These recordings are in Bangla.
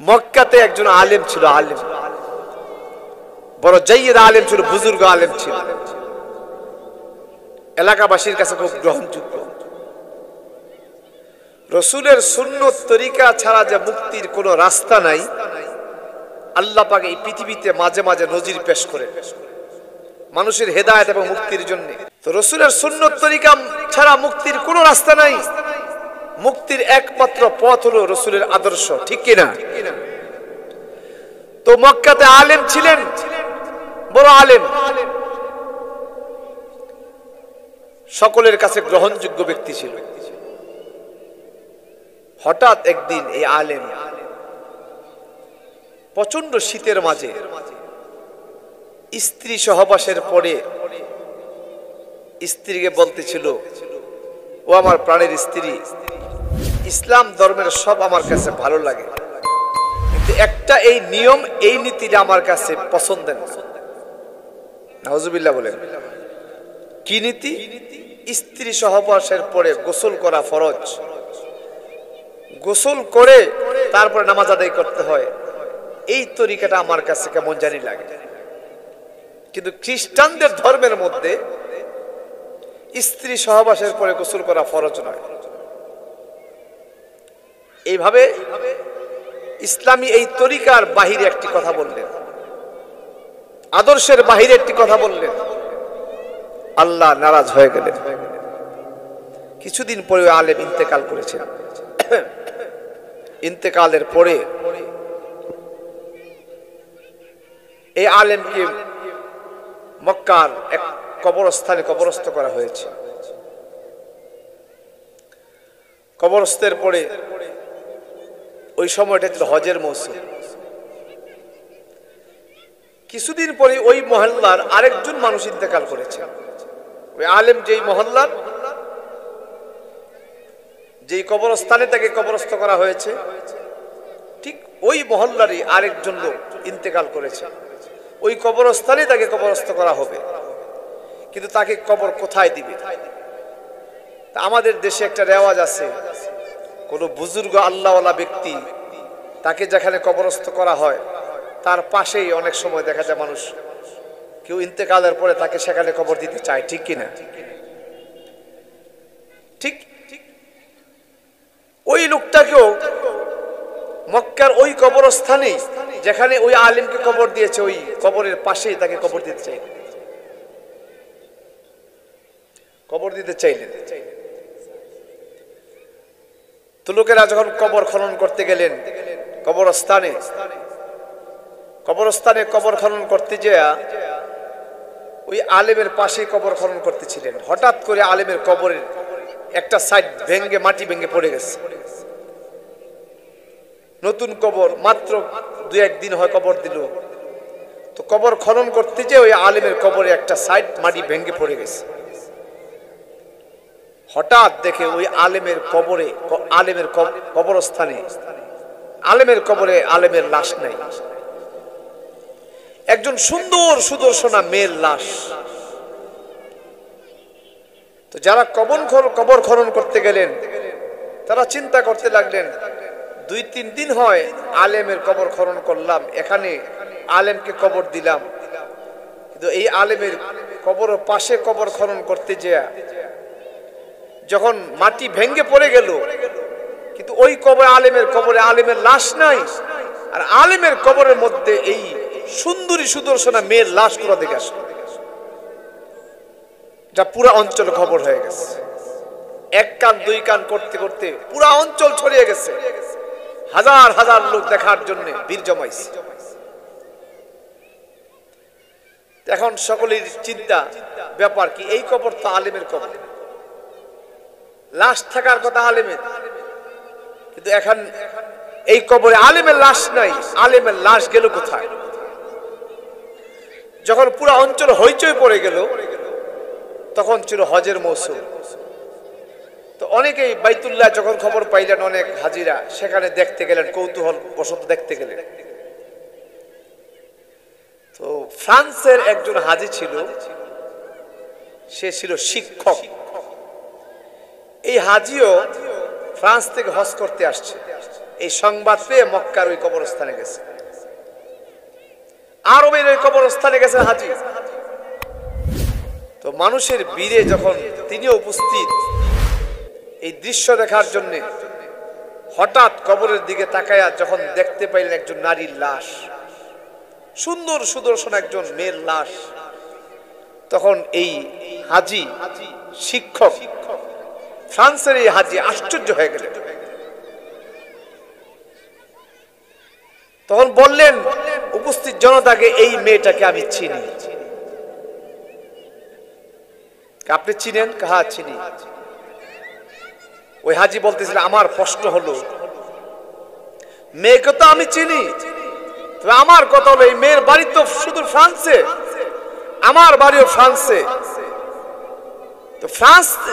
মক্কাতে একজন আলেম ছিল, আলেম, বড় জাইয়েদ আলেম ছিল, বুজুর্গ আলেম ছিল, এলাকাবাসীর কাছে খুব গ্রহণযোগ্য। রসুলের সুন্নত তরিকা ছাড়া যে মুক্তির কোনো রাস্তা নাই, আল্লাহ পাক এই পৃথিবীতে মাঝে মাঝে নজির পেশ করে মানুষের হেদায়েত এবং মুক্তির জন্য। তো রসুলের সুন্নত তরিকা ছাড়া মুক্তির কোনো রাস্তা নাই। মুক্তির একমাত্র পথ হলো রসুলের আদর্শ, ঠিক কিনা? তো মক্কাতে আলেম ছিলেন, বড় আলেম, সকলের কাছে গ্রহণযোগ্য ব্যক্তি ছিল। হঠাৎ একদিন এই আলেম প্রচন্ড শীতের মাঝে স্ত্রী সহবাসের পরে স্ত্রীকে বলতেছিল, ও আমার প্রাণের স্ত্রী, ইসলাম ধর্মের সব আমার কাছে ভালো লাগে, কিন্তু একটা এই নিয়ম, এই নীতিটা আমার কাছে পছন্দের না। নাউজুবিল্লাহ বলেন। কি নীতি? স্ত্রী সহবাসের পরে গোসল করা ফরজ, গোসল করে তারপরে নামাজ আদায় করতে হয়। এই তরিকাটা আমার কাছে কেমন জানি লাগে। কিন্তু খ্রিস্টানদের ধর্মের মধ্যে স্ত্রী সহবাসের পরে গোসল করা ফরজ নয়। এইভাবে ইসলামী এই তরিকার বাহিরে একটি কথা বললেন, আদর্শের বাহিরে একটি কথা বললেন, আল্লাহ নারাজ হয়ে গেলেন। কিছুদিন পরে আলেম ইন্তেকাল করেছেন। ইন্তেকালের পরে এই আলেমকে মক্কার এক কবরস্থানে কবরস্থ করা হয়েছে। কবরস্থের পরে ওই সময়টা ছিল হজের মৌসুম। কিছুদিন পরে ওই মহল্লার আরেকজন মানুষ ইন্তেকাল করেছে। ওই আলেম যেই মহল্লার, যেই কবরস্থানে তাকে কবরস্থ করা হয়েছে, ঠিক ওই মহল্লারই আরেকজন লোক ইন্তেকাল করেছে। ওই কবরস্থানে তাকে কবরস্থ করা হবে, কিন্তু তাকে কবর কোথায় দিবে? আমাদের দেশে একটা রেওয়াজ আছে, কোন বুজুর্গ আল্লাহওয়ালা ব্যক্তি তাকে যেখানে কবরস্থ করা হয় তার পাশেই অনেক সময় দেখা যায় মানুষ, কেউ ইন্তেকালের পরে তাকে সেখানে কবর দিতে চায়, ঠিক কিনা? ঠিক ওই লোকটাকেও মক্কার ওই কবরস্থানে যেখানে ওই আলেমকে কবর দিয়েছে, ওই কবরের পাশেই তাকে কবর দিতে চাইলেন, কবর দিতে চাইলেন। তো লোকেরা যখন কবর খনন করতে গেলেন কবরস্থানে, কবর খনন করতে যেয়া ওই আলেমের পাশে কবর খনন করতেছিলেন। হঠাৎ করে আলেমের কবরের একটা সাইড ভেঙে, মাটি ভেঙে পড়ে গেছে। নতুন কবর, মাত্র 2-1 দিন হয় কবর দিল। তো কবর খনন করতে যে ওই আলেমের কবরে একটা সাইড মাটি ভেঙে পড়ে গেছে। হঠাৎ দেখে ওই আলেমের কবরে, আলেমের কবরস্থানে, আলেমের কবরে আলেমের লাশ নাই, একজন সুন্দর সুদর্শনা মেয়ের লাশ। তো যারা কবর খনন করতে গেলেন তারা চিন্তা করতে লাগলেন, 2-3 দিন হয় আলেমের কবর খনন করলাম, এখানে আলেমকে কবর দিলাম, কিন্তু এই আলেমের কবর পাশে কবর খনন করতে যেয়া যখন মাটি ভেঙে পড়ে গেল, কিন্তু ওই কবরে আলেমের লাশ নাই, আর আলেমের কবরের মধ্যে এই সুন্দরী সুদর্শনা মেয়ের লাশ কোথা থেকে আসে? যা পুরা অঞ্চল খবর হয়ে গেছে। 1 কান 2 কান করতে করতে পুরা অঞ্চল ছড়িয়ে গেছে। হাজার হাজার লোক দেখার জন্য ভিড় জমাইছে। এখন সকলের চিন্তা, ব্যাপার কি? এই কবর তো আলেমের কবর, লাশ থাকার কথা আলেমের, কিন্তু এখন এই কবরে আলেমের লাশ নাই, আলেমের লাশ গেল কোথায়? যখন পুরো অঞ্চল হইচই পড়ে গেল, তখন ছিল হজের মৌসুম। তো অনেকেই বাইতুল্লাহ যখন খবর পাইলেন, অনেক হাজিরা সেখানে দেখতে গেলেন, কৌতূহল বশত দেখতে গেলেন। তো ফ্রান্সের একজন হাজি ছিল, সে ছিল শিক্ষক। এই হাজিও ফ্রান্স থেকে হজ করতে আসছে। এই সংবাদ পেয়ে মক্কার ওই কবরস্থানে গেছে, আরবের ওই কবরস্থানে গেছে হাজী। তো মানুষের ভিড়ে যখন তিনি উপস্থিত এই দৃশ্য দেখার জন্য, হঠাৎ কবরের দিকে তাকায়া যখন দেখতে পাইলেন একজন নারীর লাশ, সুন্দর সুদর্শন একজন মেয়ের লাশ, তখন এই হাজী শিক্ষক, ফ্রান্সের এই হাজী আশ্চর্য হয়ে গেলেন। তখন বললেন উপস্থিত জনতাকে, এই মেয়েটাকে আমি চিনি। আপনি চিনেন? কাহা চিনি। ওই হাজী বলতেছিল, আমার প্রশ্ন হলো, মেয়েকে তো আমি চিনি, তবে আমার কথা হলো, এই মেয়ের বাড়ি তো শুধু ফ্রান্সে, আমার বাড়িও ফ্রান্সে, তো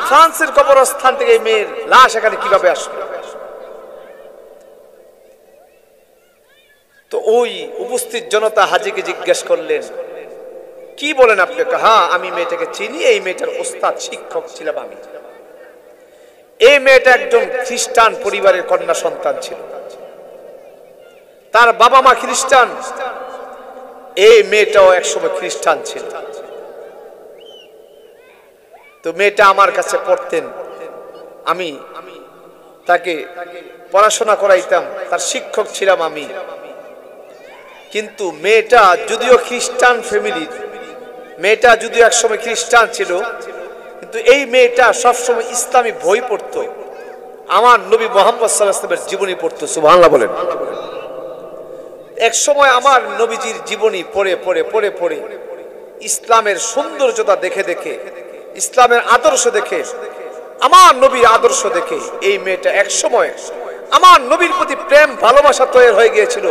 ফ্রান্সের কবরস্থান থেকে এই মেয়ের লাশ এখানে কিভাবে আসলো? তো ওই উপস্থিত জনতা হাজীকে জিজ্ঞেস করলেন, কি বলেন আপনি? হ্যাঁ, আমি মেয়েটাকে চিনি, এই মেয়েটার ওস্তাদ শিক্ষক ছিলাম আমি। এই মেয়েটা একজন খ্রিস্টান পরিবারের কন্যা সন্তান ছিল, তার বাবা মা খ্রিস্টান, এই মেয়েটাও একসময় খ্রিস্টান ছিল। তো মেয়েটা আমার কাছে পড়তেন, আমি তাকে পড়াশোনা করাইতাম, তার শিক্ষক ছিলাম আমি। কিন্তু মেয়েটা যদিও খ্রিস্টান ফ্যামিলির, মেয়েটা যদিও একসময় খ্রিস্টান ছিল, কিন্তু এই মেয়েটা সবসময় ইসলামী বই পড়তো, আমার নবী মুহাম্মদ সাল্লাল্লাহু আলাইহি ওয়াসাল্লামের জীবনী পড়তো। সুবহানাল্লাহ বলেন। এক সময় আমার নবীজির জীবনী পড়ে পড়ে পড়ে পড়ে ইসলামের সৌন্দর্যতা দেখে দেখে, ইসলামের আদর্শ দেখে, আমার নবীর আদর্শ দেখে এই মেয়েটা এক সময় আমার নবীর প্রতি প্রেম ভালোবাসা তৈরি হয়ে গিয়েছিল,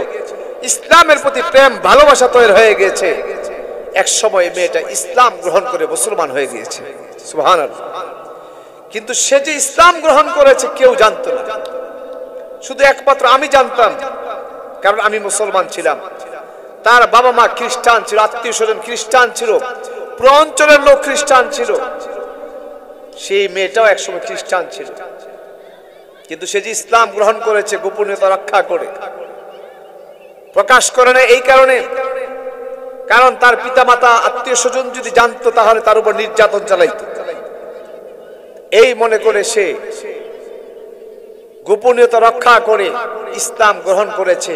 ইসলামের প্রতি প্রেম ভালোবাসা তৈরি হয়ে গিয়েছে। এক সময় মেয়েটা ইসলাম গ্রহণ করে মুসলমান হয়ে গিয়েছে। সুবহানাল্লাহ। কিন্তু সে যে ইসলাম গ্রহণ করেছে কেউ জানতো না, শুধু একমাত্র আমি জানতাম, কারণ আমি মুসলমান ছিলাম। তার বাবা মা খ্রিস্টান ছিল, আত্মীয় স্বজন খ্রিস্টান ছিল, পুরো অঞ্চলের লোক খ্রিস্টান ছিল, সেই মেয়েটাও একসময় খ্রিস্টান ছিল। কিন্তু সে যে ইসলাম গ্রহণ করেছে গোপনীয়তা রক্ষা করে, প্রকাশ করে না, এই কারণে, কারণ তার পিতামাতা আত্মীয় স্বজন যদি জানতো তাহলে তার উপর নির্যাতন চালাইতো। এই মনে করে সে গোপনীয়তা রক্ষা করে ইসলাম গ্রহণ করেছে।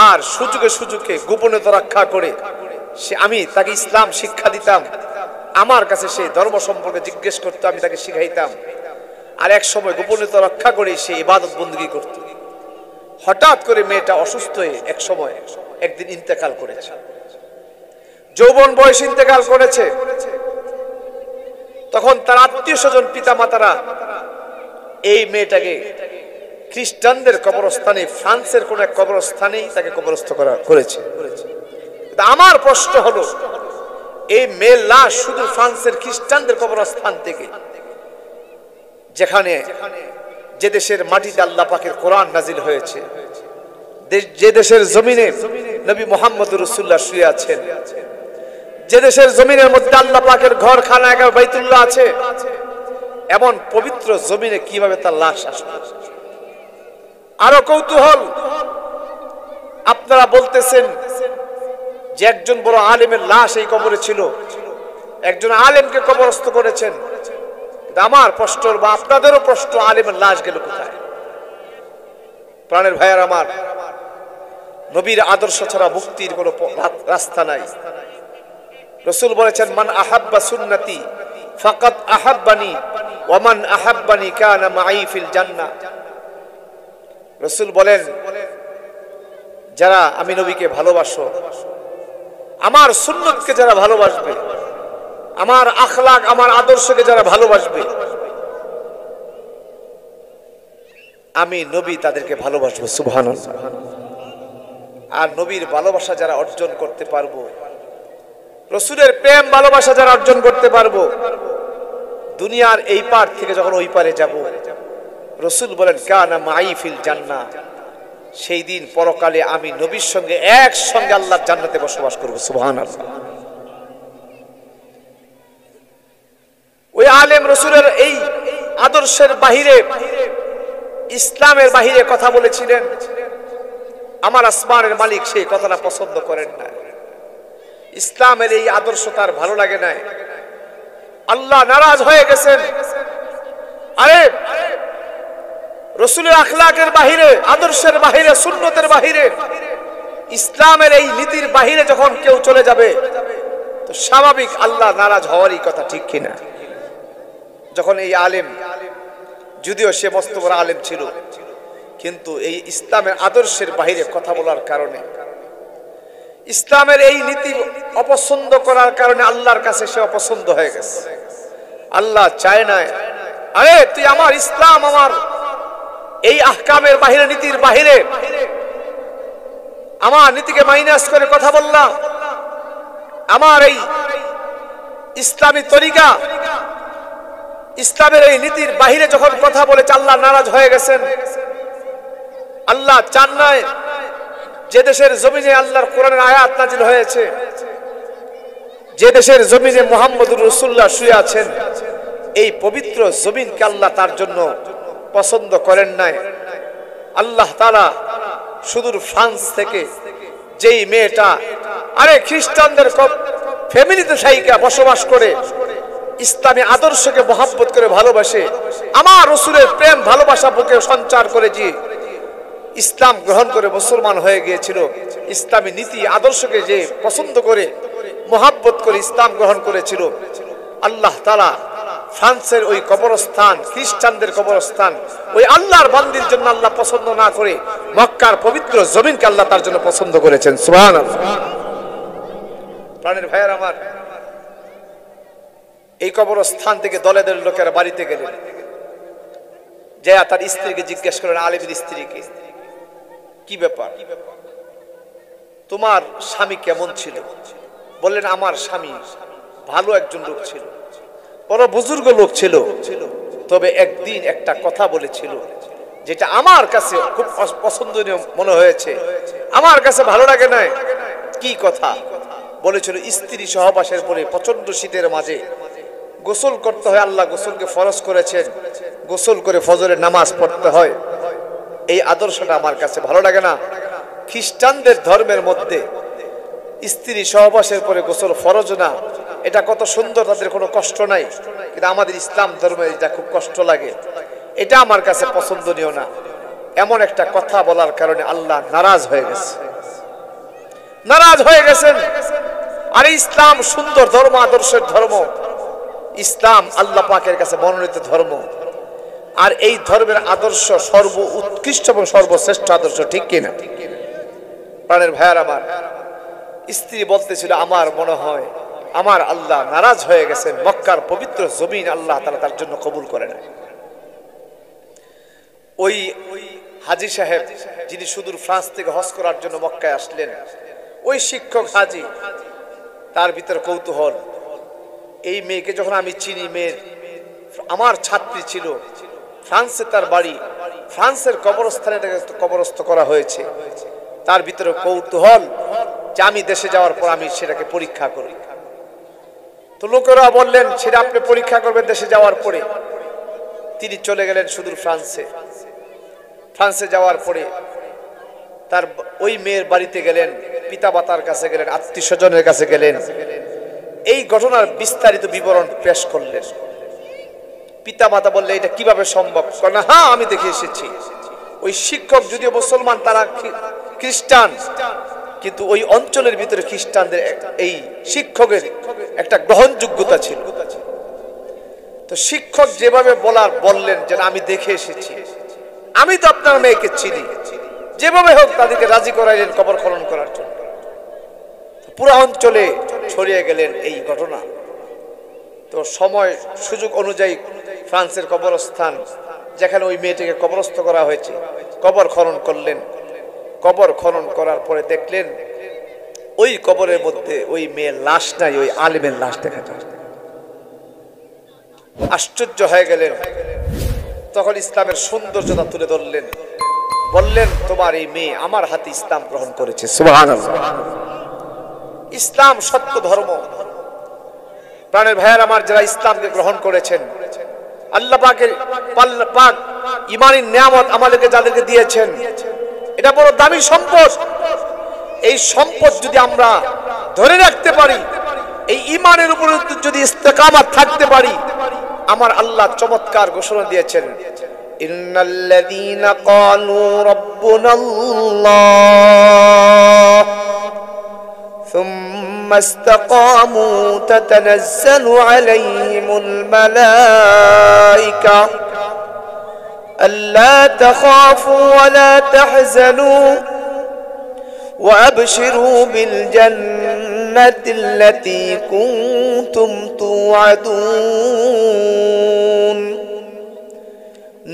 আর সুযোগে সুযোগে গোপনীয়তা রক্ষা করে আমি তাকে ইসলাম শিক্ষা দিতাম, আমার কাছে সে ধর্ম সম্পর্কে জিজ্ঞেস করতো, আমি তাকে শিখাইতাম। আর এক সময় গোপনীয়তা রক্ষা করে সে ইবাদত বন্দী করত। হঠাৎ করে মেয়েটা অসুস্থ হয়ে এক সময় একদিন ইন্তেকাল করেছে, যৌবন বয়স ইন্তেকাল করেছে। তখন তার আত্মীয় স্বজন পিতা মাতারা এই মেয়েটাকে খ্রিস্টানদের কবরস্থানে, ফ্রান্সের কোন এক কবরস্থানেই তাকে কবরস্থ করেছে। আমার প্রশ্ন হলো, এই মেয়ের লাশ শুধু ফ্রান্সের খ্রিস্টানদের কবরস্থান থেকে, যেখানে যে দেশের মাটিতে আল্লাহ পাকের কোরআন নাজিল হয়েছে, যে দেশের জমিনে নবী মুহাম্মদ রাসূলুল্লাহ শুয়ে আছেন, যে দেশের জমিনের মধ্যে আল্লাহ পাকের ঘর খানাগার বাইতুল্লাহ আছে, এমন পবিত্র জমিনে কিভাবে তার লাশ আসলো? আরো কৌতূহল, আপনারা বলতেছেন যে একজন বড় আলেমের লাশ এই কবরে ছিল, একজন আলেমকে কবরস্থ করেছেন। আমার প্রশ্ন বা আপনাদেরও প্রশ্ন, আলেমের লাশ গেল কোথায়? প্রাণের ভাইয়ার আমার, নবীর আদর্শ ছাড়া মুক্তির কোনো রাস্তা নাই। রাসূল বলেছেন, মান আহাব্বা সুন্নতি ফাকাদ আহাব্বানি ওয়া মান আহাব্বানি কানা মাই ফিল জান্নাহ। রাসূল বলেন, যারা আমি নবীকে ভালোবাসো, আমার সুন্নতকে যারা ভালোবাসবে, আমার আখলাক, আমার আদর্শকে যারা ভালোবাসবে, আমি নবী তাদেরকে ভালোবাসবো। সুবহানাল্লাহ। আর নবীর ভালোবাসা যারা অর্জন করতে পারবো, রাসূলের প্রেম ভালোবাসা যারা অর্জন করতে পারবো, দুনিয়ার এই পার থেকে যখন ওই পারে যাব, রাসূল বলেন কানা মাই ফিল জান্নাহ, সেই দিন পরকালে আমি নবীর সঙ্গে একসঙ্গে আল্লাহর জান্নাতে বসবাস করব। সুবহানাল্লাহ। ওই আলেম রাসূলের এই আদর্শের বাহিরে ইসলামের বাহিরে কথা বলেছিলেন, আমার আসমানের মালিক সেই কথাটা পছন্দ করেন না। ইসলামের এই আদর্শ তার ভালো লাগে না, আল্লাহ নারাজ হয়ে গেছেন। আরে রাসূলের আখলাকের বাহিরে, আদর্শের বাহিরে, সুন্নতের বাহিরে, ইসলামের এই নীতির বাহিরে যখন কেউ চলে যাবে তো স্বাভাবিক আল্লাহ নারাজ হওয়ারই কথা, ঠিক কিনা? যখন এই আলেম, যদিও সে মস্ত বড় আলেম ছিল, কিন্তু এই ইসলামের আদর্শের বাহিরে কথা বলার কারণে, ইসলামের এই নীতি অপছন্দ করার কারণে আল্লাহর কাছে সে অপছন্দ হয়ে গেছে। আল্লাহ চায় না, আরে তুই আমার ইসলাম, আমার এই আহকামের বাহিরে, নীতির বাহিরে আমার নীতিকে মাইনাস করে কথা বললাম, আমার এই ইসলামী তরিকা, ইসলামের এই নীতির বাহিরে যখন কথা বলেছে আল্লাহ নারাজ হয়ে গেছেন। আল্লাহ চান না যে দেশের জমিনে আল্লাহর কোরআনের আয়াত নাজিল হয়েছে, যে দেশের জমিনে মুহাম্মদুর রাসূলুল্লাহ শুয়ে আছেন, এই পবিত্র জমিনকে আল্লাহ তার জন্য পছন্দ করেন নাই। আল্লাহ তাআলা সুদূর ফ্রান্স থেকে যেই মেয়েটা, আরে খ্রিস্টানদের ফ্যামিলিতে সাইকা বসবাস করে, ইসলামী আদর্শকে মহব্বত করে ভালোবাসে, আমার রাসূলের প্রেম ভালোবাসা বুকে সঞ্চার করে যে ইসলাম গ্রহণ করে মুসলমান হয়ে গিয়েছিল, ইসলামী নীতি আদর্শকে যে পছন্দ করে মহব্বত করে ইসলাম গ্রহণ করেছিল, আল্লাহ তাআলা ফ্রান্সের ওই কবরস্থান, খ্রিস্টানদের কবরস্থান, ওই আল্লাহর বান্দির জন্য আল্লাহ পছন্দ না করে মক্কার পবিত্র জমিনকে আল্লাহ তার জন্য পছন্দ করেছেন। সুবহানাল্লাহ। প্রাণের ভাইয়ের আমার, এই কবরস্থান থেকে দলে দলে লোকেরা বাড়িতে গেলেন, যে তার স্ত্রীকে জিজ্ঞেস করেন, আলেমের স্ত্রীকে, কি ব্যাপার, তোমার স্বামী কেমন ছিল? বললেন, আমার স্বামী ভালো একজন লোক ছিল, বড় বুজুর্গ লোক ছিল, তবে একদিন একটা কথা বলেছিল যেটা আমার কাছে খুব পছন্দনীয় মনে হয়েছে, আমার কাছে ভালো লাগে না। কি কথা বলেছিল? স্ত্রী সহবাসের পরে প্রচন্ড শীতের মাঝে গোসল করতে হয়, আল্লাহ গোসলকে ফরজ করেছেন, গোসল করে ফজরের নামাজ পড়তে হয়, এই আদর্শটা আমার কাছে ভালো লাগে না। খ্রিস্টানদের ধর্মের মধ্যে স্ত্রী সহবাসের পরে গোসল ফরজ না, এটা কত সুন্দর, তাদের কোনো কষ্ট নাই, কিন্তু আমাদের ইসলাম ধর্মে এটা খুব কষ্ট লাগে, এটা আমার কাছে পছন্দনীয় না। এমন একটা কথা বলার কারণে আল্লাহ নারাজ হয়ে গেছে, নারাজ হয়ে গেছেন। আর ইসলাম সুন্দর ধর্ম, আদর্শের ধর্ম, ইসলাম আল্লাহ পাকের কাছে মনোনীত ধর্ম, আর এই ধর্মের আদর্শ সর্ব উৎকৃষ্ট এবং সর্বশ্রেষ্ঠ আদর্শ, ঠিক কিনা? প্রাণের ভাইয়ার আমার, স্ত্রী বলতেছিল, আমার মনে হয় আমার আল্লাহ নারাজ হয়ে গেছেন, মক্কার পবিত্র জমিন আল্লাহ তাআলা তার জন্য কবুল করে না। ওই হাজী সাহেব যিনি সুদূর ফ্রান্স থেকে হজ করার জন্য মক্কায় আসলেন, ওই শিক্ষক হাজী, তার ভিতরে কৌতূহল, এই মেয়েকে যখন আমি চিনি, মেয়ের আমার ছাত্রী ছিল, ফ্রান্সে তার বাড়ি, ফ্রান্সের কবরস্থানে কবরস্থ করা হয়েছে, তার ভিতরে কৌতূহল যে আমি দেশে যাওয়ার পর আমি সেটাকে পরীক্ষা করি। তো লোকেরা বললেন, সেটা আপনি পরীক্ষা করবেন দেশে যাওয়ার পরে। তিনি চলে গেলেন সুদূর ফ্রান্সে। ফ্রান্সে যাওয়ার পরে তার ওই মেয়ের বাড়িতে গেলেন, পিতা মাতার কাছে গেলেন, আত্মীয় স্বজনের কাছে গেলেন, এই ঘটনার বিস্তারিত বিবরণ পেশ করলেন। পিতা মাতা বললে, এটা কিভাবে সম্ভব? না, হ্যাঁ আমি দেখে এসেছি। ওই শিক্ষক যদিও মুসলমান, তারা খ্রিস্টান, কিন্তু ওই অঞ্চলের ভিতরে খ্রিস্টানদের এই শিক্ষকের একটা গ্রহণযোগ্যতা ছিল। তো শিক্ষক যেভাবে বললেন যে আমি দেখে এসেছি, আমি তো আপনার মেয়েকে চিনি, যেভাবে হোক তাদেরকে রাজি করাইলেন কবর খনন করার জন্য। পুরো অঞ্চলে ছড়িয়ে গেলেন এই ঘটনা। তো সময় সুযোগ অনুযায়ী ফ্রান্সের কবরস্থান যেখানে ওই মেয়েটিকে কবরস্থ করা হয়েছে, কবর খনন করলেন। কবর খনন করার পরে দেখলেন ওই কবরের মধ্যে ওই মেয়ের লাশ নাই, ওই আলেমের লাশ দেখা যায়। আশ্চর্য হয়ে গেলেন। তখন ইসলামের সৌন্দর্যতা তুলে ধরলেন, বললেন, তোমার এই মেয়ে আমার হাতে ইসলাম গ্রহণ করেছে। সুবহানাল্লাহ। ইসলাম সত্য ধর্ম। প্রাণের ভাইয়ের আমার, যারা ইসলামকে গ্রহণ করেছেন, আল্লাহ পাকের পাক ঈমানের নিয়ামত আমাদেরকে যাদেরকে দিয়েছেন, এটা বড় দামি সম্পদ। এই সম্পদ যদি আমরা ধরে রাখতে পারি, এই ঈমানের উপর যদি ইস্তেকামত থাকতে পারি, আমার আল্লাহ চমৎকার ঘোষণা দিয়েছেন, ইন্নাল্লাযীনা ক্বালু রাব্বুনাল্লাহ ثم استقاموا تتنزل عليهم الملائكة ألا تخافوا ولا تحزنوا وأبشروا بالجنة التي كنتم توعدون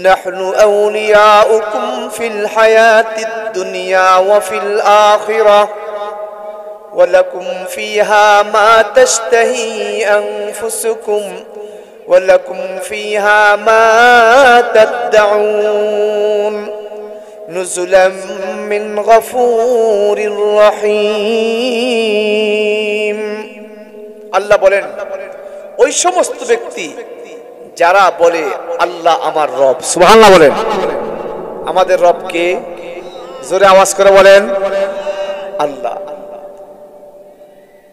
نحن أولياؤكم في الحياة الدنيا وفي الآخرة ولكم فيها ما تشتهي أنفسكم ولكم فيها ما تدعون نزلا من غفور رحيم। আল্লাহ বলেন, ওই সমস্ত ব্যক্তি যারা বলে আল্লাহ আমার রব, সুবহানাল্লাহ বলেন। আমাদের রব কে? জোরে আওয়াজ করে বলেন, আল্লাহ।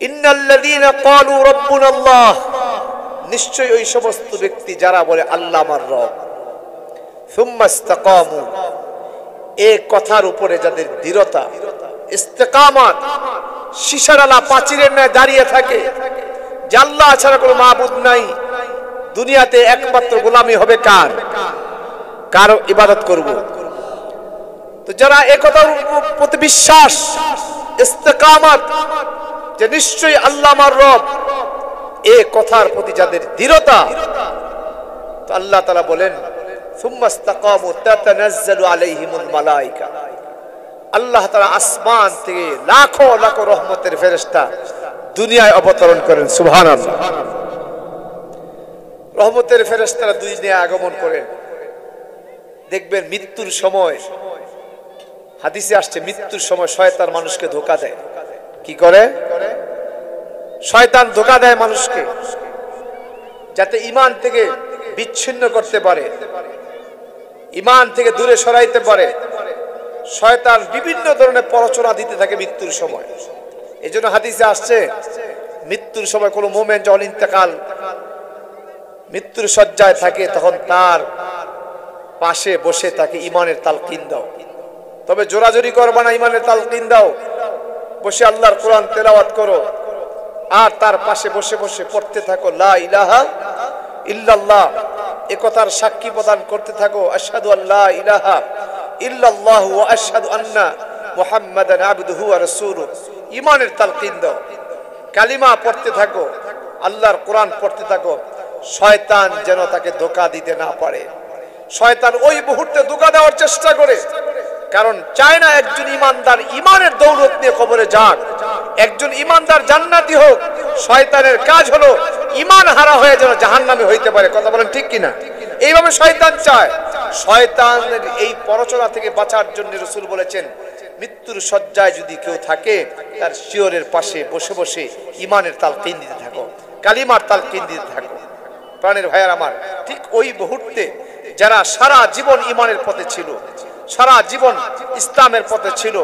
ইন্নাল্লাযীনা ক্বালু রাব্বুনাল্লাহ, নিশ্চয় ওই সমস্ত ব্যক্তি যারা বলে আল্লাহ আমার রব, সুম্মা ইসতাকামু, এই কথার উপরে যাদের দৃঢ়তা, ইস্তেকামত, শিশারালা প্রাচীরের ন্যায় দাঁড়িয়ে থাকে যে আল্লাহ ছাড়া কোনো মাবুদ নাই, দুনিয়াতে একমাত্র গোলামি হবে কার? কার ইবাদত করব? তো যারা এই কথার প্রতি বিশ্বাস, ইস্তেকামত, যে নিশ্চয়ই আল্লাহ আমার রব, এই কথার প্রতি যাদের দৃঢ়তা, তো আল্লাহ তাআলা বলেন, সুম্মা ইসতাকামু তাতানাজ্জালু আলাইহিমুল মালায়েকা, আল্লাহ তাআলা আসমান থেকে লাখো লাখো রহমতের ফেরেশতা দুনিয়ায় অবতরণ করেন, সুবহানাল্লাহ। রহমতের ফেরেশতারা দুনিয়ায় আগমন করেন। দেখবেন মৃত্যুর সময়, হাদিসে আসছে, মৃত্যুর সময় শয়তান মানুষকে ধোঁকা দেয়। কি করে? শয়তান ধোঁকা দেয় মানুষকে, যাতে ঈমান থেকে বিচ্ছিন্ন করতে পারে, ঈমান থেকে দূরে সরাইতে পারে। শয়তান বিভিন্ন ধরনের প্ররোচনা দিতে থাকে মৃত্যুর সময়। এজন্য হাদিসে আসছে, মৃত্যুর সময় কোনো মুমিন যখন ইন্তেকাল, মৃত্যুর শয্যায় থাকে, তখন তার পাশে বসে তাকে ঈমানের তালকিন দাও। তবে জোরাজোরি করবা না, ঈমানের তালকিন দাও। বসে আল্লাহর কোরআন তেলাওয়াত করো, আর তার পাশে বসে বসে পড়তে থাকো লা ইলাহা ইল্লাল্লাহ, এ কথার সাক্ষী প্রদান করতে থাকো আশহাদু আল্লা ইলাহা ইল্লাল্লাহু ওয়া আশহাদু আন্না মুহাম্মাদান আবদুহু ওয়া রাসূলুহু। ঈমানের তালকিন দাও, কালিমা পড়তে থাকো, আল্লাহর কোরআন পড়তে থাকো, শয়তান যেন তাকে ধোঁকা দিতে না পারে। শয়তান ওই মুহূর্তে ধোঁকা দেওয়ার চেষ্টা করে, কারণ চায় না একজন ইমানদার ইমানের দৌলত নিয়ে কবরে যাক, একজন ইমানদার জান্নাতি হোক। শয়তানের কাজ হলো ইমান হারা হয়ে যেন জাহান্নামে হইতে পারে। কথা বলেন ঠিক কিনা? এইভাবে শয়তান চায়। শয়তানের এই প্ররোচনা থেকে বাঁচার জন্য রাসূল বলেছেন, মৃত্যুর শয্যায় যদি কেউ থাকে, তার শিয়রের পাশে বসে বসে ইমানের তালকিন দিতে থাকো, কালিমার তালকিন দিতে থাকো। প্রাণের ভাইয়ার আমার, ঠিক ওই মুহূর্তে যারা সারা জীবন ইমানের পথে ছিল, সারা জীবন ইসলামের পথে ছিল,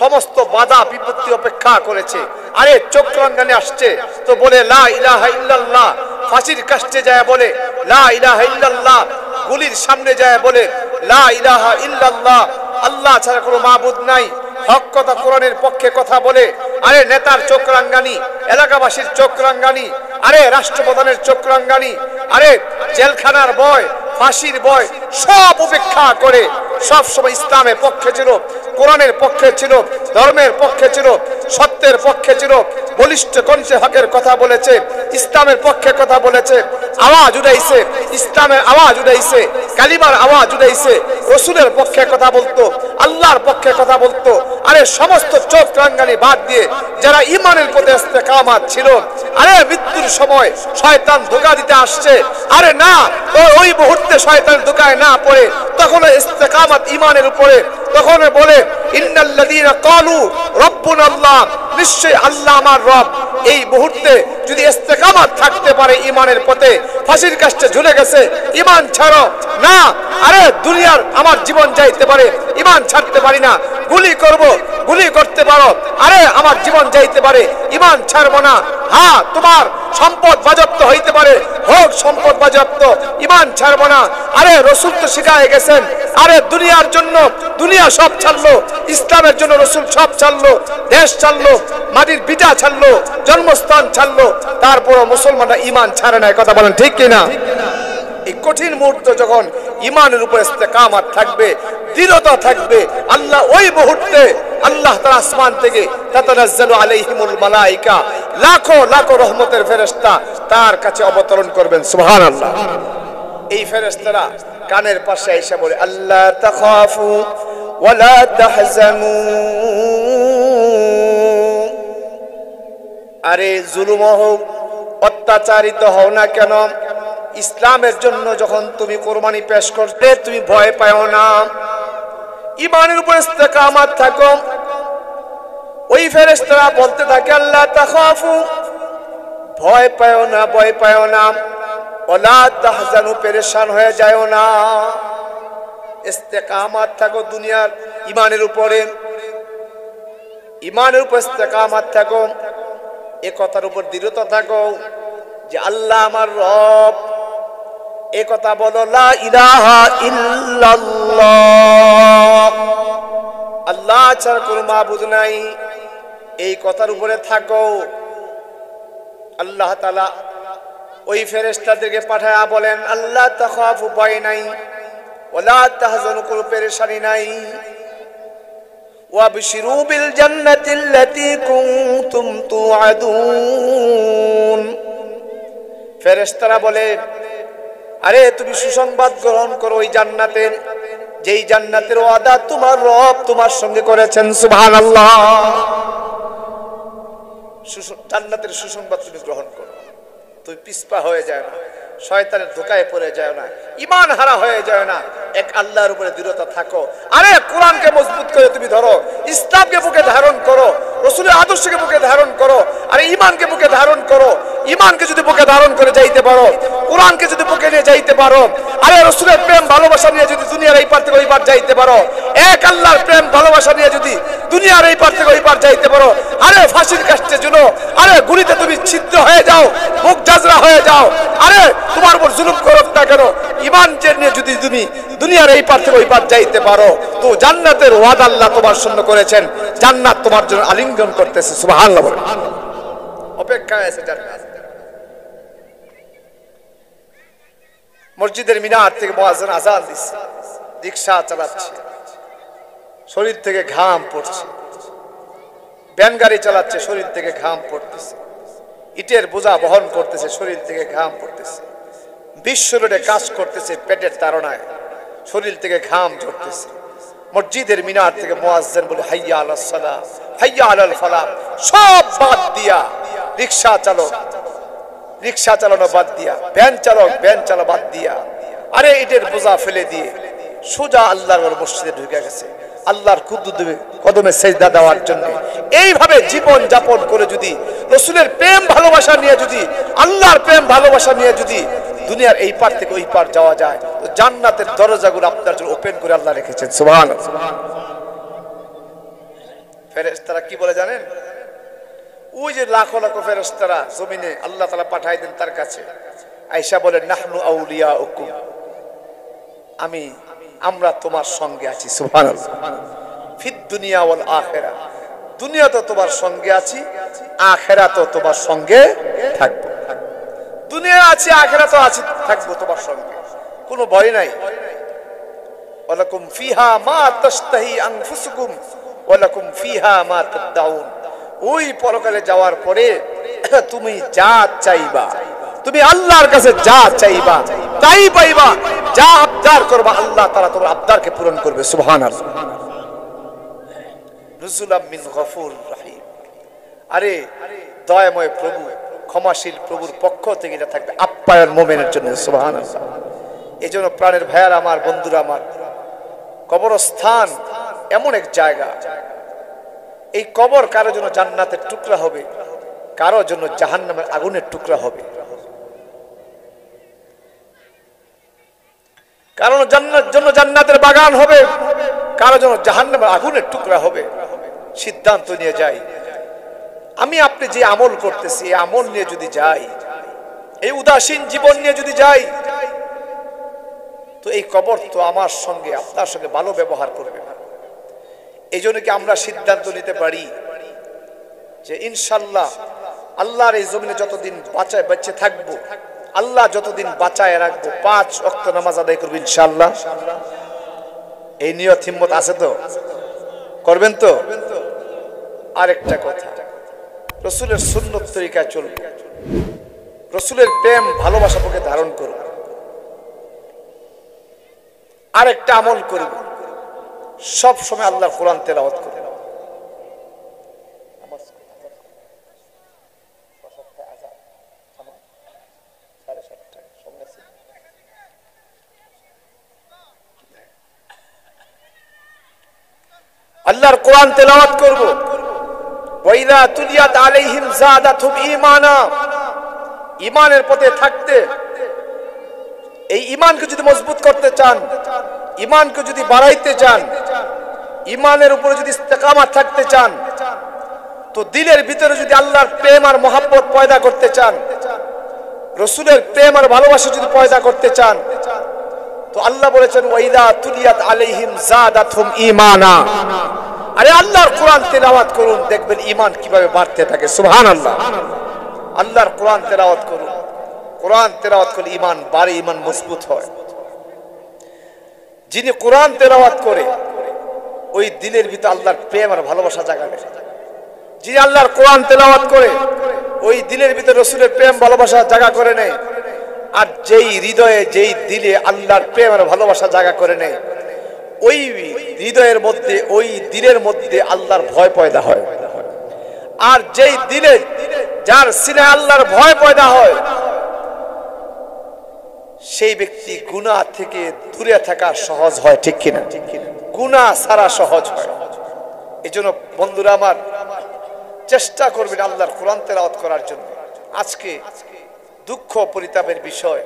সমস্ত বাধা বিপত্তি উপেক্ষা করেছে, আরে চক্রাঙ্গনে আসছে তো বলে লা ইলাহা ইল্লাল্লাহ, ফাঁসির কাস্টে যায় বলে লা ইলাহা ইল্লাল্লাহ, গুলির সামনে যায় বলে লা ইলাহা ইল্লাল্লাহ, আল্লাহ ছাড়া কোনো মাবুদ নাই, হক কথা কোরআনের পক্ষে কথা বলে, আরে নেতার চক্রাঙ্গানি, এলাকাবাসীর চক্রাঙ্গানি, আরে রাষ্ট্রপ্রধানের চক্রাঙ্গানি, আরে জেলখানার ভয়, ফাঁসির ভয় সব উপেক্ষা করে সব সময় ইসলামের পক্ষে ছিল, কোরআনের পক্ষে ছিল, ধর্মের পক্ষে ছিল, সত্যের পক্ষে ছিল, বলিষ্ঠ কণ্ঠে হকের কথা বলেছে, ইসলামের পক্ষে কথা বলেছে, আওয়াজ উঠাইছে, ইসলামের আওয়াজ উঠাইছে, কালিমার আওয়াজ উঠাইছে, রাসূলের পক্ষে কথা বলতো, আল্লাহর পক্ষে কথা বলতো। আরে সমস্ত চোখ রাঙ্গানি বাদ দিয়ে যারা ঈমানের পথে ইস্তেকামাত ছিল, আরে মৃত্যুর সময় শয়তান ধোঁকা দিতে আসছে, আরে না, ওই মুহূর্তে শয়তান ধোঁকায় না পড়ে, তখন ইস্তেকামাত ঈমানের উপরে, তখন বলে ইন্নাল্লাযীনা ক্বালু রাব্বুনা আল্লাহ, নিশ্চয় আল্লাহ আমার রব, এই মুহূর্তে যদি ইস্তেকামত থাকতে পারে ঈমানের পথে, ফাঁসির কাস্টে ঝুলে গেছে, ঈমান ছাড়ো না, আরে দুনিয়ার আমার জীবন যাইতে পারে, ঈমান ছাড়তে পারি না, গুলি করব, গুলি করতে পারো, আরে আমার জীবন যাইতে পারে, ঈমান ছাড়বো না। হ্যাঁ, তোমার সম্পদ বাজেয়াপ্ত হইতে পারে, হোক সম্পদ বাজেয়াপ্ত, ঈমান ছাড়বো না। আরে রাসূল তো শিখায় গেছেন, আরে দুনিয়ার জন্য দুনিয়া সব ছাড়লো, ইসলামের জন্য রাসূল সব ছাড়লো, দেশ ছাড়লো, মাটির বিটা ছাড়লো, জন্মস্থান ছাড়লো, তারপরও মুসলমানরা ঈমান ছাড়ে না। কথা বলেন ঠিক কিনা? এই কঠিন মুহূর্ত যখন ঈমানের উপর ইস্তেকামত থাকবে, দৃঢ়তা থাকবে, আল্লাহ ওই মুহূর্তে আল্লাহ তাআলা আসমান থেকে তাতানাজ্জালু আলাইহিমুল মালায়েকা, লাখো লাখো রহমতের ফেরেশতা তার কাছে অবতরণ করবেন। সুবহানাল্লাহ। এই ফেরেশতারা কানের পাশে এসে বলে, আল্লাহ তাখাফু ওয়ালা তাহজানু, আরে জুলুম হোক, অত্যাচারিত হও না কেন, ইসলামের জন্য যখন তুমি কোরবানি পেশ করতে তুমি ভয় পাও না, ঈমানের উপর ইস্তেকামত থাকো। ওই ফেরেশতারা বলতে থাকে, আল্লাহ তাখাফু, ভয় পাও না, ভয় পাও না, ওয়ালা তাহজানু, পেরেশান হয়ে যাও না, ইস্তেকামত থাকো দুনিয়ার ঈমানের উপরে, ঈমানের উপর ইস্তেকামত থাকো, এই কথার উপর দৃঢ়তা থাকো যে আল্লাহ আমার রব, এই কথা বলো, লা ইলাহা ইল্লাল্লাহ, আল্লাহ ছাড়া কোনো মাবুদ নাই, এই কথার উপরে থাকো। আল্লাহ তাআলা ওই ফেরেশতাদেরকে পাঠায়া বলেন, আল্লাহ তাখাফু, ভয় নাই, ওয়ালা তাহজানু, কোনো পেরেশানি নাই, ওয়াবশিরু বিল জান্নাতিল্লাতী কুনতুম তুআদুন। ফেরেশতারা বলে, আরে তুমি সুসংবাদ গ্রহণ করো ওই জান্নাতের, যেই জান্নাতের ওয়াদা তোমার রব তোমার সঙ্গে করেছেন। সুবহানাল্লাহ। জান্নাতের সুসংবাদ তুমি গ্রহণ করো, তুমি পিছপা হয়ে যায় না, শয়তানের ধোকায় পড়ে যায় না, ঈমান হারা হয়ে যায় না, এক আল্লাহর উপরে দৃঢ়তা থাকো। আরে কোরআনকে মজবুত করে তুমি ধরো, ইসলামকে বুকে ধারণ করো, রাসূলের আদর্শকে বুকে ধারণ করো, আরে ঈমানকে বুকে ধারণ করো। ঈমানকে যদি বুকে ধারণ করে যাইতে পারো, কোরআনকে যদি বুকে নিয়ে যাইতে পারো, আরে রাসূলের প্রেম ভালোবাসা নিয়ে যদি দুনিয়ার এই পার থেকে ওই পার যাইতে পারো, এক আল্লাহর প্রেম ভালোবাসা নিয়ে যদি দুনিয়ার এই পার থেকে ওই পার যাইতে পারো, আরে ফাঁসির কাস্টে ঝুলো, আরে গুলিতে তুমি ছিদ্র হয়ে যাও, মুখ জাজরা হয়ে যাও, আরে তোমার উপর জুলুম করুক না কেন, ঈমান নিয়ে যদি তুমি দুনিয়ার এই পার থেকে ওই পার যাইতে পারো, তো জান্নাতের ওয়াদা আল্লাহ তোমার সঙ্গে করেছেন, জান্নাত তোমার জন্য আলিঙ্গন করতেছে। সুবহানাল্লাহ। অপেক্ষায় আছে জান্নাত। মসজিদের মিনার থেকে মুয়াজ্জিন আযান দিচ্ছে, রিকশা চালাচ্ছে, শরীর থেকে ঘাম পড়ছে, ভ্যান গাড়ি চালাচ্ছে, শরীর থেকে ঘাম পড়তেছে, ইটের বোঝা বহন করতেছে, শরীর থেকে ঘাম পড়তেছে, বিশ্ব রোডে কাজ করতেছে, পেটের তাড়নায় শরীর থেকে ঘাম ঝরতেছে। মসজিদের মিনার থেকে মুয়াজ্জিন বলে, হাইয়া আলাস সালাহ, হাইয়া আলাল ফালাহ, সব বাদ দিয়া রিকশা চালক, রিকশা চালানো বাদ দিয়া, ভ্যান চালক, ভ্যান চালা বাদ দিয়া, আরে ইটের বোঝা ফেলে দিয়ে সোজা আল্লাহর মসজিদে ঢুকে গেছে, আল্লাহর কদমে সেজদা দেওয়ার জন্য। এইভাবে জীবন যাপন করে যদি রাসূলের প্রেম ভালোবাসা নিয়ে, যদি আল্লাহর প্রেম ভালোবাসা নিয়ে যদি দুনিয়ার এই পার থেকে ওই পার যাওয়া যায়, তো জান্নাতের দরজাগুলো আপনার জন্য ওপেন করে আল্লাহ রেখেছেন। সুবহানাল্লাহ। ফেরেশতারা কি বলে জানেন? ওই যে লাখো লাখো ফেরেশতারা জমিনে আল্লাহ তাআলা পাঠাই দেন তার কাছে, আয়েশা বলেন, নাহনু আউলিয়াউকুম, আমরা তোমার সঙ্গে আছি। সুবহানাল্লাহ। ফিদ দুনিয়া ওয়াল আখিরা, দুনিয়াতে তোমার সঙ্গে আছি, আখিরাতেও তোমার সঙ্গে থাকবো। দুনিয়া আছি, আখিরাতেও আছি, থাকবো তোমার সঙ্গে, কোনো ভয় নাই। ওয়ালাকুম ফিহা মা তাশতাহি আনফুসুকুম ওয়ালাকুম ফিহা মা তাদউন। ওই পরকালে যাওয়ার পরে তুমি যা চাইবা, তুমি আল্লাহর কাছে যা চাইবা তাই পাইবা, যা আবদার করবা আল্লাহ তাআলা তোমার আবদারকে পূরণ করবে। সুবহানাল্লাহ। নুজুলাম মিন গফুর রহিম, আরে দয়াময় প্রভু, ক্ষমাশীল প্রভুর পক্ষ থেকে এটা থাকবে আপ্যায়ন মুমিনের জন্য। সুবহানাল্লাহ। এজন্য প্রাণের ভাইয়ার আমার, বন্ধুরা আমার, কবরস্থান এমন এক জায়গা, এই কবর কারো জন্য জান্নাতের টুকরা হবে, কারো জন্য জাহান্নামের আগুনের টুকরা হবে। কারো জন্য জান্নাতের বাগান হবে, কারো জন্য জাহান্নামের আগুনের টুকরা হবে। সিদ্ধান্ত নিয়ে যাই, আমি আপনি যে আমল করতেছি এই আমল নিয়ে যদি যাই, এই উদাসীন জীবন নিয়ে যদি যাই, তো এই কবর তো আমার সঙ্গে আপনার সঙ্গে ভালো ব্যবহার করবে না। এই জন্য কি আমরা সিদ্ধান্ত নিতে পারি যে ইনশাল্লাহ আল্লাহর এই জমিনে যতদিন বেঁচে থাকবো, আল্লাহ যতদিন বাঁচায় রাখবো, 5 ওয়াক্ত নামাজ আদায় করবো ইনশাল্লাহ? এই নিয়ত হিম্মত আছে তো? করবেন তো? আরেকটা কথা, রসুলের সুন্নত তরিকায় চলবে, রসুলের প্রেম ভালোবাসা বুকে ধারণ করব। আরেকটা আমল করব, সব সময় আল্লাহর কোরআন তেলাওয়াত করব। আল্লাহর কোরআন তেলাওয়াত করব। ওয়াইদা তুলিয়াত আলাইহিম যাদাতুহুম ঈমানা, ঈমানের পথে থাকতে, এই ঈমানকে যদি মজবুত করতে চান, ঈমানকে যদি বাড়াইতে চান, ঈমানের উপরে যদি ইস্তেকামাত থাকতে চান, তো দিলের ভিতরে যদি আল্লাহর প্রেম আর মহব্বত পয়দা করতে চান, রাসূলের প্রেম আর ভালোবাসা যদি পয়দা করতে চান, তো আল্লাহ বলেছেন ওয়াইদা তুলিয়াত আলাইহিম যাদাতুহুম ঈমানা। আরে আল্লাহর কোরআন তেলাওয়াত করুন, দেখবেন ঈমান কিভাবে বাড়তে থাকে। সুবহানাল্লাহ। আল্লাহর কোরআন তেলাওয়াত করুন, কোরআন তেলাওয়াত করলে ঈমান বাড়ে, ঈমান মজবুত হয়। যিনি কোরআন তেলাওয়াত করে ওই দিলের ভিতরে আল্লাহর প্রেম আর ভালোবাসা জাগাবে। যিনি আল্লাহর কোরআন তেলাওয়াত করে ওই দিলের ভিতরে রাসূলের প্রেম ভালোবাসা জাগা করে নেয়, আর যেই হৃদয়ে যেই দিলে আল্লাহর প্রেম আর ভালোবাসা জাগা করে নেয়, ওই হৃদয়ের মধ্যে ওই দিলের মধ্যে আল্লাহর ভয় পয়দা হয়। আর যেই দিলে যার সিনায় আল্লাহর ভয় পয়দা হয়, সেই ব্যক্তি গুনাহ থেকে দূরে থাকা সহজ হয়। ঠিক কিনা? গুনাহ ছাড়া সহজ হয়। এই জন্য বন্ধুরা আমার, চেষ্টা করবেন আল্লাহর কোরআন তেলাওয়াত করার জন্য। আজকে দুঃখ পরিতাপের বিষয়,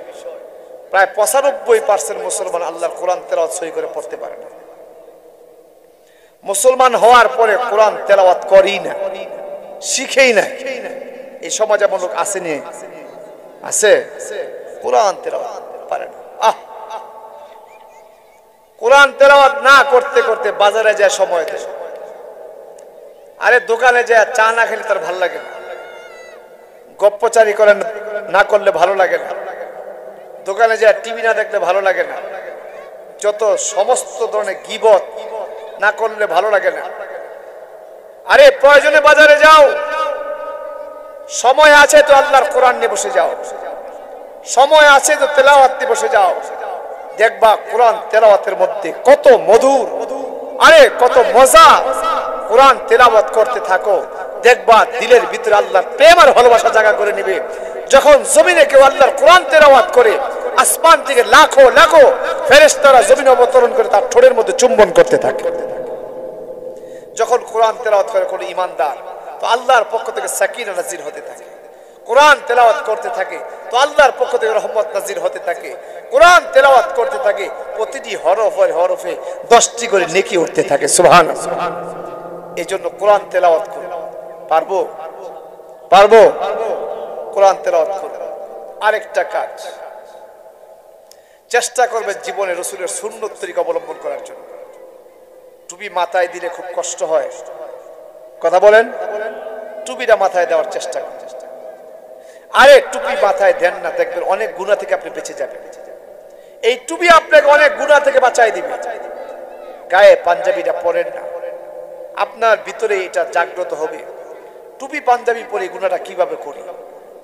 প্রায় 95% মুসলমান আল্লাহর কোরআন তেলাওয়াত সহি করে পড়তে পারে না। মুসলমান হওয়ার পরে কোরআন তেলাওয়াত করেই না, শিখেই না। এই সমাজে এমন লোক আসেনি? আছে? কোরআন তেলাওয়াত পারে না। কোরআন তেলাওয়াত না করতে করতে বাজারে যায় সময় দেয়। আরে দোকানে যায় চা না খেলে তার ভালো লাগে না, গপ্পচারি করেন না করলে ভালো লাগে না, দোকানে যায় টিভি না দেখলে ভালো লাগে না, যত সমস্ত ধরনের গীবত না করলে ভালো লাগে না। আরে প্রয়োজনে বাজারে যাও, সময় আছে তো আল্লাহর কোরআন নিয়ে বসে যাও, সময় আছে তো তেলাওয়াত নিয়ে বসে যাও। দেখবা কোরআন তেলাওয়াতের মধ্যে কত মধুর, আরে কত মজা। কোরআন তেলাওয়াত করতে থাকো, দেখবা দিলের ভিতরে আল্লাহর প্রেম আর ভালোবাসা জায়গা করে নিবে। যখন জমিনে কেউ আল্লাহর কোরআন তেলাওয়াত করে, আসমান থেকে লাখো লাখো ফেরেশতারা জমিনে অবতরণ করে তার ঠোঁটের মধ্যে চুম্বন করতে থাকে। যখন কোরআন তেলাওয়াত করে কোন ঈমানদার, তো আল্লাহর পক্ষ থেকে সাকিনা নাজিল হতে থাকে। কোরআন তেলাওয়াত করতে থাকে তো আল্লাহর পক্ষ থেকে রহমত নাজিল হতে থাকে। কোরআন তেলাওয়াত করতে থাকে, প্রতিটি হরফে 10টি করে নেকি উঠতে থাকে। সুবহানাল্লাহ। এই জন্য কোরআন তেলাওয়াত করো। পারবো কোরআন তেলাওয়াত করো। আরেকটা কাজ, চেষ্টা করবে জীবনে রাসূলের সুন্নত তরিকা অবলম্বন করার জন্য। টুপি মাথায় দিলে খুব কষ্ট হয়, কথা বলেন, টুপিটা মাথায় দেওয়ার চেষ্টা করুন। আরে টুপি মাথায় দেন না, দেখবেন অনেক গুনাহ থেকে আপনি বেঁচে যাবেন। এই টুপি আপনাকে অনেক গুনাহ থেকে বাঁচাই দিবে। গায়ে পাঞ্জাবিটা পরেন না, আপনার ভিতরে এটা জাগ্রত হবে, টুপি পাঞ্জাবি পরে গুনাহটা কিভাবে করি,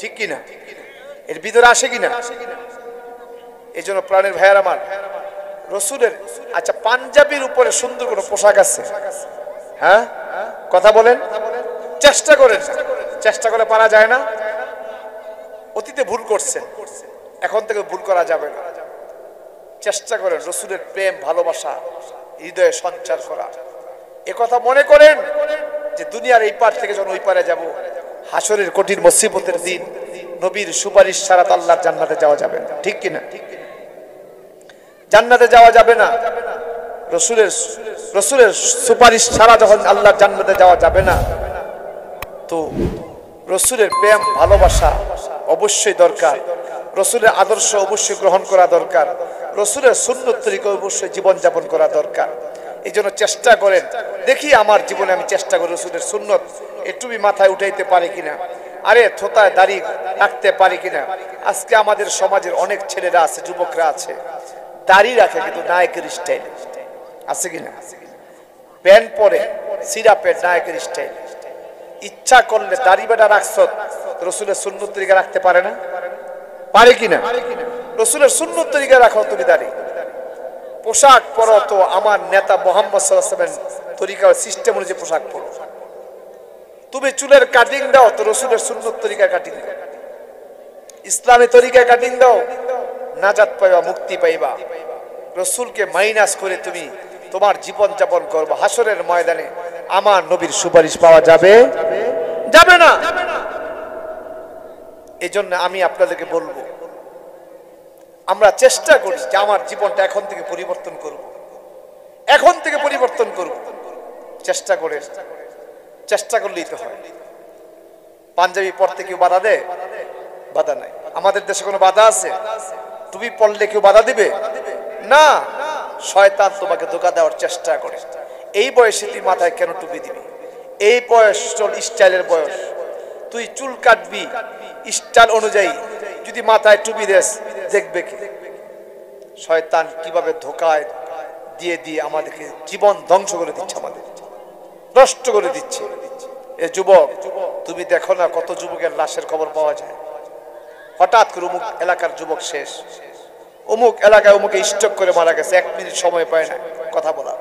ঠিক কিনা? এর ভিতরে আসে কিনা? এই জন্য প্রাণের ভাইয়ার আমার, রাসূলের আচ্ছা পাঞ্জাবির উপরে সুন্দর কোনো পোশাক আছে? হ্যাঁ, কথা বলেন, চেষ্টা করেন, চেষ্টা করে পারা যায় না? অতীতে ভুল করছেন, এখন থেকে ভুল করা যাবে না। চেষ্টা করেন রাসূলের প্রেম ভালোবাসা হৃদয়ে সঞ্চার করা, একথা মনে করেন যে দুনিয়ার এই পার থেকে যখন ওই পারে যাব, হাসরের কঠিন মুসিবতের দিন নবীর সুপারিশ ছাড়া তো আল্লাহর জান্নাতে যাওয়া যাবে না, ঠিক কিনা? জান্নাতে যাওয়া যাবে না, রসুলের সুপারিশ ছাড়া যখন আল্লাহর জান্নাতে যাওয়া যাবে না, তো রসুলের প্রেম ভালোবাসা অবশ্যই দরকার, রসুলের আদর্শ অবশ্যই গ্রহণ করা দরকার, রসুলের সুন্নত তরিকা অবশ্যই জীবনযাপন করা দরকার। এই জন্য চেষ্টা করেন, দেখি আমার জীবনে আমি চেষ্টা করি রসুলের সুন্নত একটু মাথায় উঠাইতে পারি কিনা, আরে থোতায় দাড়ি রাখতে পারি কিনা। আজকে আমাদের সমাজের অনেক ছেলেরা আছে, যুবকরা আছে, দাড়ি রাখে কিন্তু নায়কের স্টাইল আছে কিনা, প্যান্ট পরে সিরাপের নায়কের স্টাইল। ইচ্ছা করলে দাড়ি বেটা রাখছ, রসুলের সুন্নত তরিকা রাখতে পারে না, পারে কিনা? রসুলের সুন্নত তরিকা রাখো তুমি দাড়ি, পোশাক পরো তো আমার নেতা মুহাম্মদ সাল্লাল্লাহু আলাইহি ওয়াসাল্লামের তরিকা সিস্টেম অনুযায়ী পোশাক পরো। তুমি চুলের কাটিং দাও তো রসুলের সুন্নত তরিকা কাটিং দাও, ইসলামী তরিকায় কাটিং দাও, নাজাত পাইবা, মুক্তি পাইবা। রসুলকে মাইনাস করে তুমি তোমার জীবন যাপন করবে, হাসরের ময়দানে আমার নবীর সুপারিশ পাওয়া যাবে যাবে না। এই জন্য আমি আপনাদেরকে বলবো, আমরা চেষ্টা করি যে আমার জীবনটা এখন থেকে পরিবর্তন করব, এখন থেকে পরিবর্তন করব। চেষ্টা করে, চেষ্টা করলেই তো হয়। পাঞ্জাবি পরতে কেউ বাধা দেয়? বাধা নাই। আমাদের দেশে কোনো বাধা আছে? টুপি পরলে কেউ বাধা দিবে না। শয়তান তোমাকে ধোঁকা দেওয়ার চেষ্টা করে, এই বয়সে তুই মাথায় কেন টুপি দিবি, এই বয়স চল স্টাইলের বয়স, তুই চুল কাটবি স্টাইল অনুযায়ী, যদি মাথায় টুপি দেস দেখবে কি? শয়তান কিভাবে ধোঁকায় দিয়ে দিয়ে আমাদেরকে জীবন ধ্বংস করে দিচ্ছে, আমাদের নষ্ট করে দিচ্ছে। এ যুবক, তুমি দেখো না কত যুবকের লাশের খবর পাওয়া যায়, হঠাৎ করে অমুক এলাকার যুবক শেষ, অমুক এলাকায় অমুকে স্ট্রোক করে মারা গেছে, 1 মিনিট সময় পায় না কথা বলা,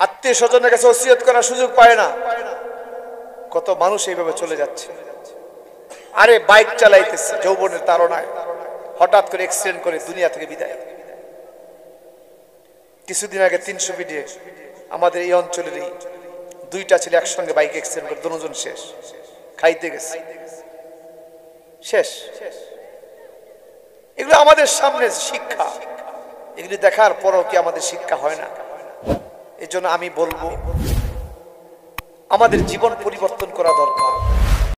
আত্মীয় স্বজনের কাছে ওসিয়ত করার সুযোগ পায় না। কত মানুষ এইভাবে চলে যাচ্ছে। আরে বাইক চালাইতেছে যৌবনের তাড়নায়, হঠাৎ করে অ্যাক্সিডেন্ট করে দুনিয়া থেকে বিদায়। কিছুদিন আগে 300 ফিটে আমাদের এই অঞ্চলেরই 2টা ছেলে একসঙ্গে বাইক অ্যাক্সিডেন্ট করে দুজন শেষ, খাইতে গেছে শেষ। এগুলো আমাদের সামনে শিক্ষা, এগুলি দেখার পরও কি আমাদের শিক্ষা হয় না? এই জন্য আমি বলবো আমাদের জীবন পরিবর্তন করা দরকার।